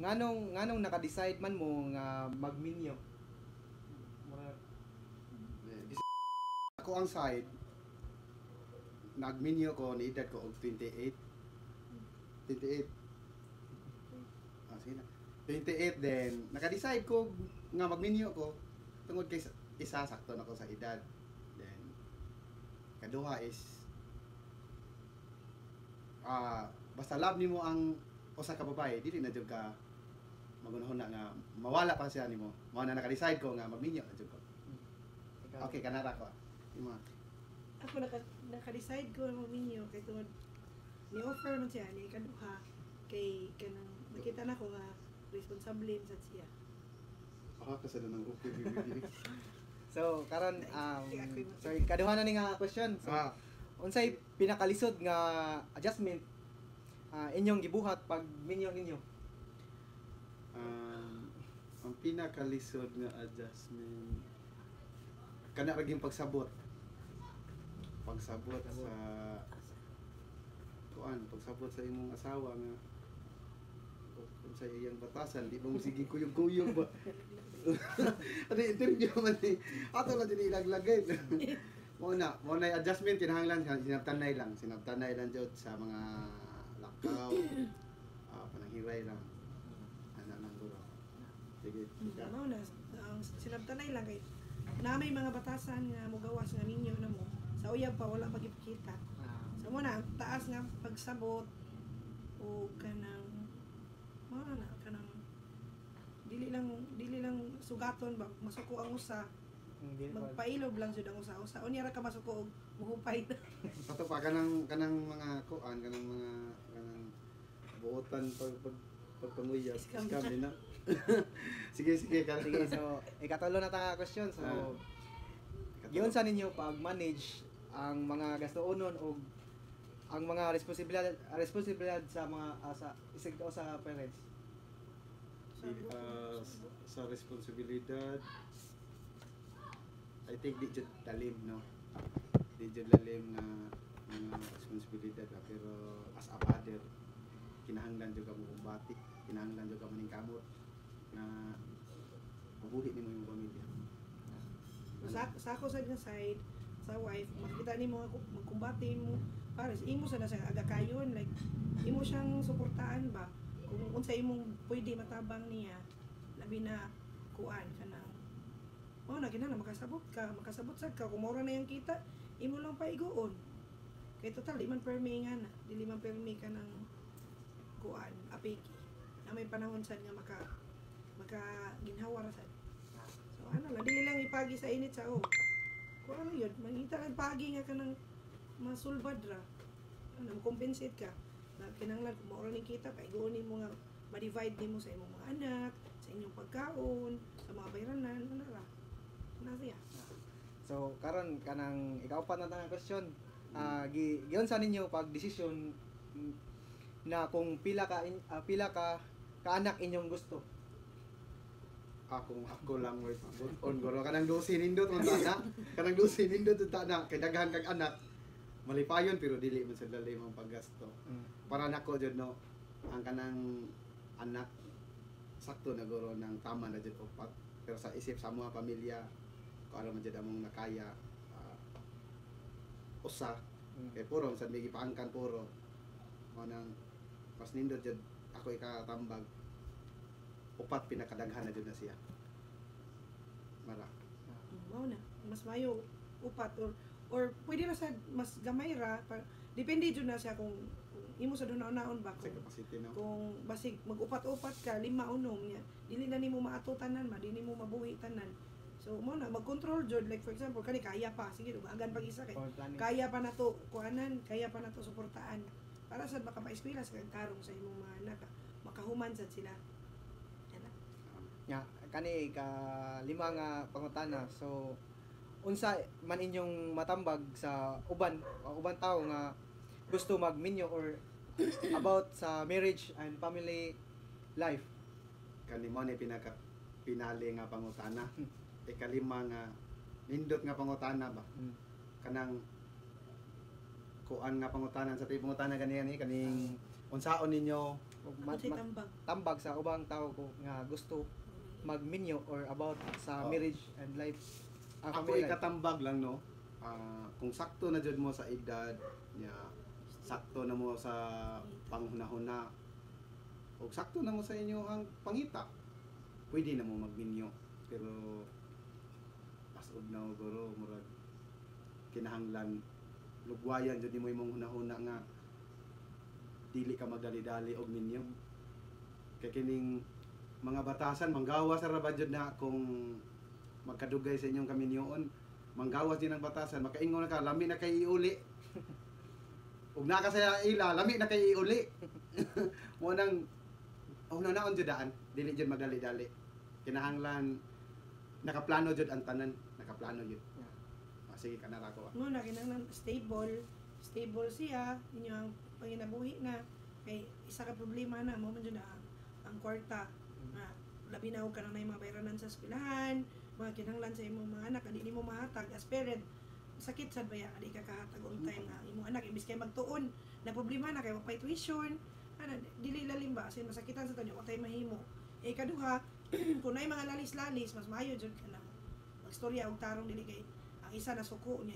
nganong naka-decide man mo nga magminyo? Ako ang side, nagminyo ko, ni-edad ko og 28. 28. Ah, sige na. 28 then, naka-decide ko nga magminyo ko tungod kay isa sakto na ko sa edad. Then, kaduha is, basta love nimo ang usa ka babae, dili na jud ka magunahon na nga mawala pa siya nimo. Mao na naka-decide ko nga magminyo na jud ko. Okay, kanara ko. Ako naka-decide ko ang minyo kay tungod ni-offer man siya ni kaduha kay kanang nakita na ko nga responsable sa siya. Kasi na nang okay bibili. So karon sorry, kaduha na ni nga question. So, unsay pinakalisod nga adjustment inyong gibuhat pag minyo ninyo? Ang pinakalisod nga adjustment kana raging pagsabot sa pagsabot sa imong asawa nga kung sa iyang batasan di ba mo sige kuyog-kuyog ba. Ano interview man ni ato lang din ilaglagay. mo na adjustment kinahanglan sinabtanay lang jud sa mga lakaw pananghiray lang ana guro. Sige. Ano na ang sinabtanay lang kay na may mga batasan nga mogawas nga ninyo na mo sa uyab pa wala pagipakita. So mo na ang taas nga pagsabot o kanang kanang dili lang sugaton ba masuko ang usa magpailob lang jud ang usa unya ra ka masuko og muhupay. Ato pa kanang mga kuan kanang buotan pagpanguya scam din na. sige So ikatulo na ta nga question. So giun sa ninyo pag manage ang mga gastuonon o ang mga responsibilidad sa mga sa parents? Sa responsibilidad I think di jud talim no. Di jud lalim na responsibilidad pero as a father kinahanglan jud ka mo kumbati, kinahanglan jud ka maning kamot na mabuhi nimo yung pamilya. Sa ako sa side sa wife makita nimo ako magkumbati mo pares imo sa nasa agakayon like imo siyang suportaan ba kung unsa imong pwede matabang niya labi na kuan kanang na kinahanglan makasabot sad ka kung mora na yung kita imo lang paiguon kay total di man permi nga na dili man permi ka ng kuan apiki na may panahon sad nga maka ginhawa ra sad so lang dili lang ipagi sa init sa kung ano yun mangita kang pagi nga ka ng masulbad ra compensate ka na kinahanglan kung maura ni kita paiguon mo nga ma-divide nimo sa imong mga anak sa inyong pagkaon sa mga bayranan ra na siya. So karon kanang ikaw pa na nga question giyon sa ninyo pag desisyon na kung pila ka anak inyong gusto. Ako lang word on goro kanang 12 nindot on anak kanang 12 nindot ta na kay daghan kag anak malipayon pero dili man sa dali mang paggasto. Para nako jud no ang kanang anak sakto na guro nang tama na jud upat pero sa isip sa mga pamilya kung ano man jud among nakaya usa kay puro sa may gipaangkan puro manang mas nindot jud ako ikatambag upat pinakadaghan na jud na siya mara mao na mas mayo upat or pwede na sa mas gamay ra depende jud na siya kung imo sa dunaon ba kung basig mag-upat-upat ka 5 unom niya dili na nimo maatutanan dili nimo mabuhi tanan so mo na mag-control jud like for example kani kaya pa sige dugagan pag isa kay kaya pa nato kuanan kaya pa nato suportaan para sad makapaeskwela sa karong sa imong mga anak makahuman sad sila nya kani ka lima nga pangutana. So unsa man inyong matambag sa uban tao nga gusto magminyo or about sa marriage and family life? Kani mo ni pinali nga pangutana. Ikalima nga nindot nga pangutana ba? Kanang kuan nga pangutanan sa tay pangutana kaning unsaon ninyo Unsay tambag. tambag sa ubang tao ko nga gusto magminyo or about sa Oh. marriage and life. Ang Ako family life. ikatambag lang no. Kung sakto na jud mo sa edad nya sakto na mo sa panghunahuna o sakto na mo sa inyo ang pangita pwede na mo magminyo pero pasod na guro murag kinahanglan lugwayan jud nimo imong hunahuna nga dili ka magdali-dali og minyo kay kining mga batasan manggawas sa rabad jud na kung magkadugay sa inyong kaminyoon manggawas din ang batasan makaingon na ka lami na kay iuli ug naka sa ila lami na kay iuli mo nang naon jud daan dili jud magdali-dali kinahanglan nakaplano jud ang tanan nakaplano jud sige ka na ra ko No, na kinahanglan stable siya, inyo ang panginabuhi na kay isa ka problema na mo man jud na ang kwarta na labi na og kanang nay mga bayranan sa eskwelahan, mga kinahanglan sa imong mga anak adi nimo mahatag as parent. Sakit sad baya adi ka kahatag on time nga imong anak imbis kay magtuon na problema na kay mapay tuition ana dili lalim ba kasi masakitan sa tanyo tay mahimo kaduha kung nay mga lalis-lalis mas maayo jud ka na magstorya og tarong dili kay ang isa na suko niya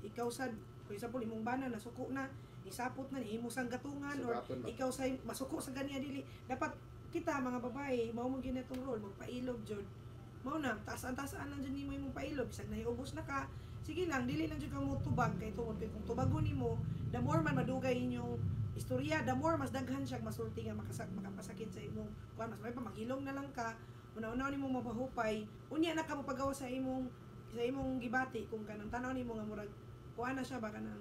ikaw sad for example imong bana na suko na isapot na ni imo sang gatungan or Sugaton ba? ikaw sa masuko sa ganiya dili dapat kita mga babae mao mo ginatong role magpailog jud mao na taas-an lang jud nimo imong pailog bisag naiubos na ka sige lang dili lang jud ka mo tubag kay tungod kay kung tubagon nimo the more man madugay inyong istorya the more mas daghan siya masulti nga makapasakit sa imong kuan mas may pa maghilom na lang ka una-una nimo mapahupay unya na ka mo pagawa sa imong gibati kung kanang tanaw nimo nga murag kuan na siya ba kanang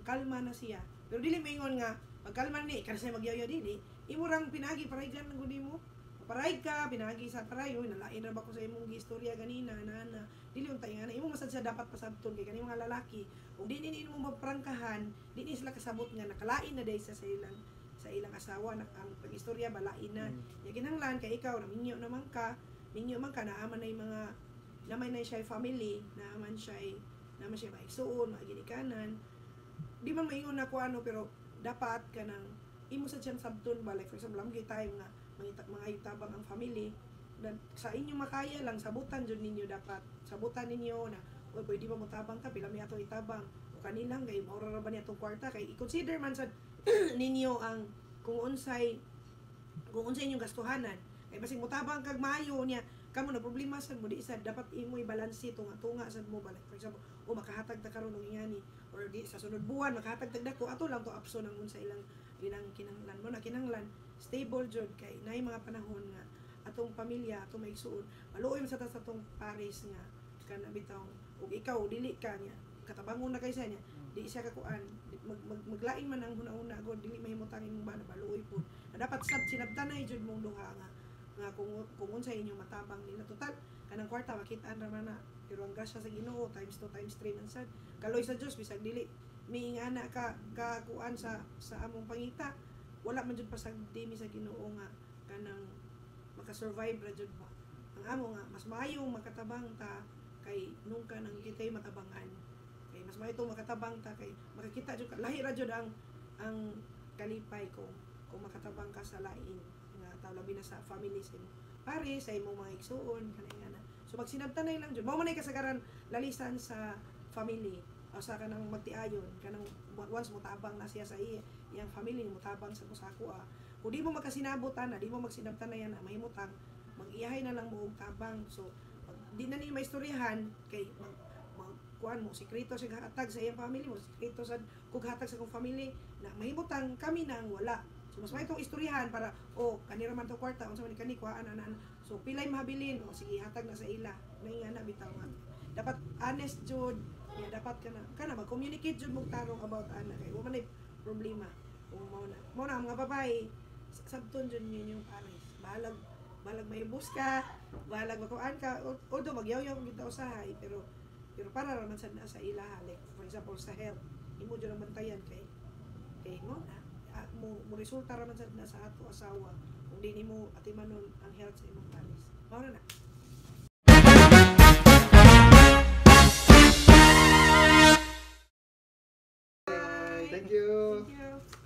kalma na siya pero dili maingon nga pagkalma ni kana say magyayo dili imo rang pinagi paraygan ng gudi mo paray ka pinagi sa paray oy nalain ra ba ko sa imong gistorya ganina na dili untay nga imo masad siya dapat pasabton kay kanimo nga lalaki ug dili ni imo maprangkahan dili sila kasabot nga nakalain na day sa ilang asawa na ang pagistorya balain na ya kinahanglan kay ikaw minyo man ka naaman na mga naman na siya family naman siya maigsuon maginikanan di man maingon ako pero dapat kanang imo sa siyang sabton ba like for example lamgi tayo nga mga itabang ang family dan sa inyo makaya lang sabutan jud ninyo dapat sabutan ninyo na oy pwede ba mo tabang ka pila mi ato itabang o kanilang kay maura ra ba ni atong kwarta kay i-consider man sad ninyo ang kung unsay inyong gastuhanan kay basig mo tabang kag maayo niya kamo na problema sad mo di sad dapat imo i-balance tunga sad mo balik for example o makahatag ta karon og ingani or di sa sunod buwan makahatag tag dako ato lang to apso nang unsa ilang kinahanglan mo na kinahanglan stable jud kay naay mga panahon nga atong pamilya atong maigsuon maluoy man sa atong pares nga kana bitaw ug ikaw dili ka niya katabangon na kay sa niya di siya kakuan maglain man ang hunahuna god dili mahimutang imong bana baluoy pud dapat sinabtanay jud mong duha nga kung unsa inyong matabang nila total kanang kwarta makitaan ra man na pero ang grasya sa Ginoo times 2 times 3 man sad kaloy sa Dios bisag dili miingana ka kuan sa among pangita wala man jud pasagdimi sa Ginoo nga kanang makasurvive ra jud ba ang amo nga mas maayo makatabang ta kay nung ka nang kitay matabangan kay mas maayo makatabang ta kay makakita jud ka lahi ra jud ang kalipay kung makatabang ka sa lain nga labi na sa family sa imo pare sa imong mga igsuon kanay nga na so magsinabtanay lang jud mao man ay kasagaran lalisan sa family o sa kanang magtiayon kanang once mo tabang na siya sa iyang family mo tabang sa kusako kung di mo makasinabutan na di mo magsinabtanay na mahimutang mag-iyahay na lang mo og tabang so di na ni maistoryahan kay kuan mo sikreto sa hatag sa iyang family mo sikreto sa kung hatag sa kong family na mahimutang kami na ang wala so mas may itong istoryahan para kanira man to kwarta unsa man kani kuhaan ana so pilay mahabilin sige hatag na sa ila naingana bitawan dapat honest jud dapat kana mag-communicate jud mong tarong about ana kay wa man ay problema kung mao na ang mga babae sabton jud ninyong pares balag may ka balag makuan ka although magyaw-yaw kita usahay pero para raman sad na sa ila like for example sa health imo jud ang bantayan kay mo na mo resulta raman sad na sa ato asawa kung di nimo atimanon ang health sa imong pares mao na Thank you. Thank you.